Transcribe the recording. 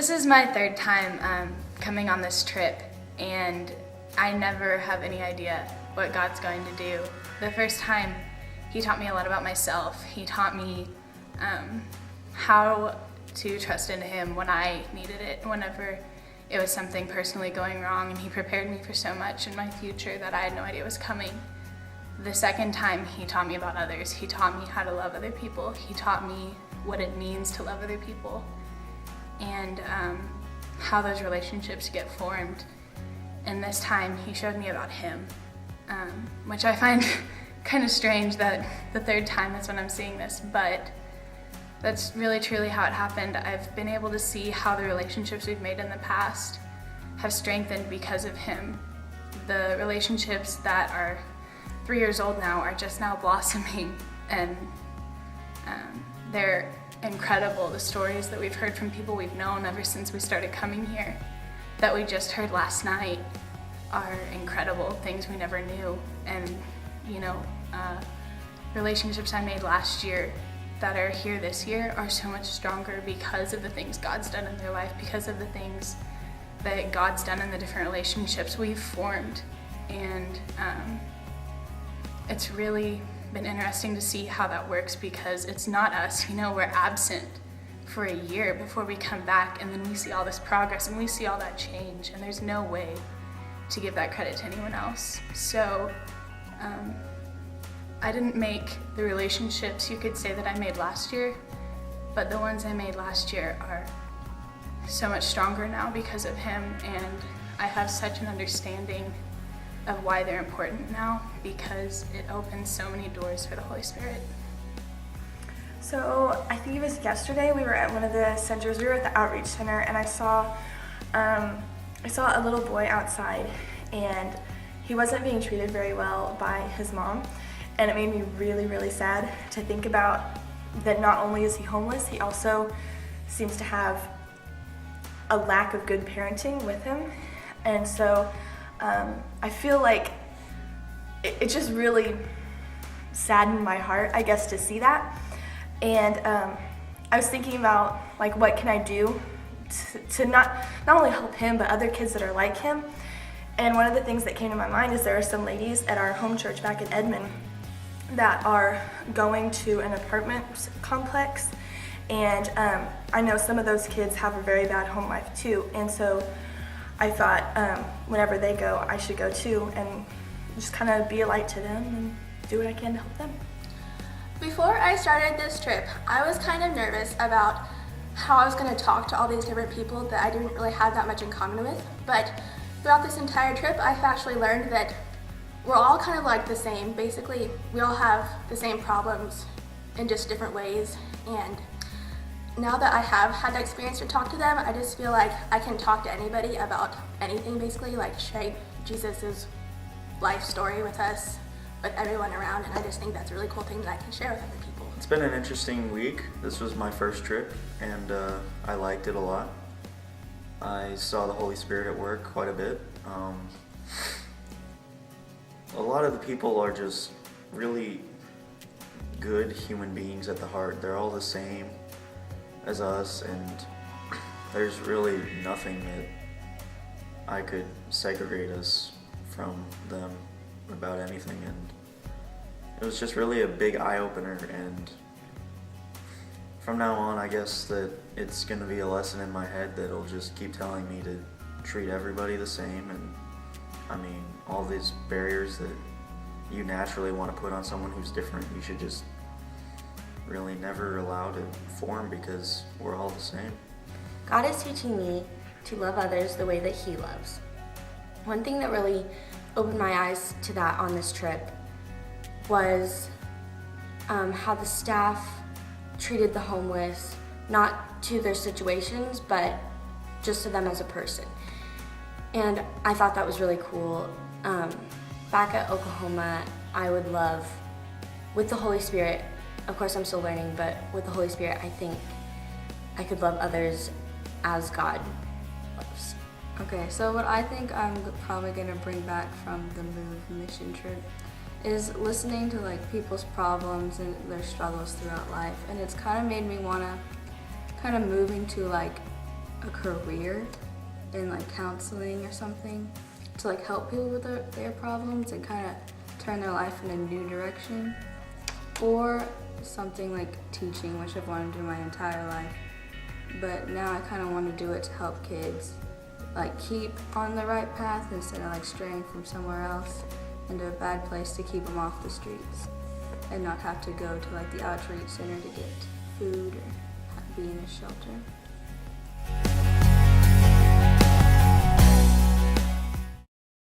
This is my third time coming on this trip, and I never have any idea what God's going to do. The first time, He taught me a lot about myself. He taught me how to trust in Him when I needed it, whenever it was something personally going wrong, and He prepared me for so much in my future that I had no idea was coming. The second time, He taught me about others. He taught me how to love other people. He taught me what it means to love other people, and how those relationships get formed. And this time, He showed me about Him, which I find kind of strange that the third time that's when I'm seeing this, but that's really truly how it happened. I've been able to see how the relationships we've made in the past have strengthened because of Him. The relationships that are 3 years old now are just now blossoming, and they're incredible. The stories that we've heard from people we've known ever since we started coming here, that we just heard last night, are incredible, things we never knew. And relationships I made last year that are here this year are so much stronger because of the things God's done in their life, because of the things that God's done in the different relationships we've formed. And it's really been interesting to see how that works, because it's not us. We're absent for a year before we come back, and then we see all this progress and we see all that change, and there's no way to give that credit to anyone else. So I didn't make the relationships you could say that I made last year, but the ones I made last year are so much stronger now because of Him, and I have such an understanding of why they're important now, because it opens so many doors for the Holy Spirit. So I think it was yesterday we were at one of the centers. We were at the outreach center, and I saw a little boy outside, and he wasn't being treated very well by his mom, and it made me really, really sad to think about that. Not only is he homeless, he also seems to have a lack of good parenting with him, and so I feel like it just really saddened my heart, I guess, to see that. And I was thinking about, like, what can I do to not only help him, but other kids that are like him. And one of the things that came to my mind is there are some ladies at our home church back in Edmond that are going to an apartment complex. And I know some of those kids have a very bad home life too. And so I thought whenever they go, I should go too, and just kind of be a light to them and do what I can to help them. Before I started this trip, I was kind of nervous about how I was going to talk to all these different people that I didn't really have that much in common with. But throughout this entire trip, I've actually learned that we're all kind of like the same. Basically, we all have the same problems in just different ways. And now that I have had the experience to talk to them, I just feel like I can talk to anybody about anything, basically, like share Jesus' life story with us, with everyone around, and I just think that's a really cool thing that I can share with other people. It's been an interesting week. This was my first trip, and I liked it a lot. I saw the Holy Spirit at work quite a bit. A lot of the people are just really good human beings at the heart. They're all the same as us, and there's really nothing that I could segregate us from them about anything, and it was just really a big eye-opener. And from now on, I guess that it's going to be a lesson in my head that'll just keep telling me to treat everybody the same. And I mean, all these barriers that you naturally want to put on someone who's different, you should just really never allow to form, because we're all the same. God is teaching me to love others the way that He loves. One thing that really opened my eyes to that on this trip was how the staff treated the homeless, not to their situations, but just to them as a person. And I thought that was really cool. Back at Oklahoma, I would love, with the Holy Spirit, of course I'm still learning, but with the Holy Spirit, I think I could love others as God loves. Okay, so what I think I'm probably gonna bring back from the Move mission trip is listening to like people's problems and their struggles throughout life, and it's kind of made me wanna kind of move into like a career in like counseling or something to like help people with their problems and kind of turn their life in a new direction, or something like teaching, which I've wanted to do my entire life. But now I kind of want to do it to help kids like keep on the right path instead of like straying from somewhere else into a bad place, to keep them off the streets and not have to go to like the outreach center to get food or be in a shelter.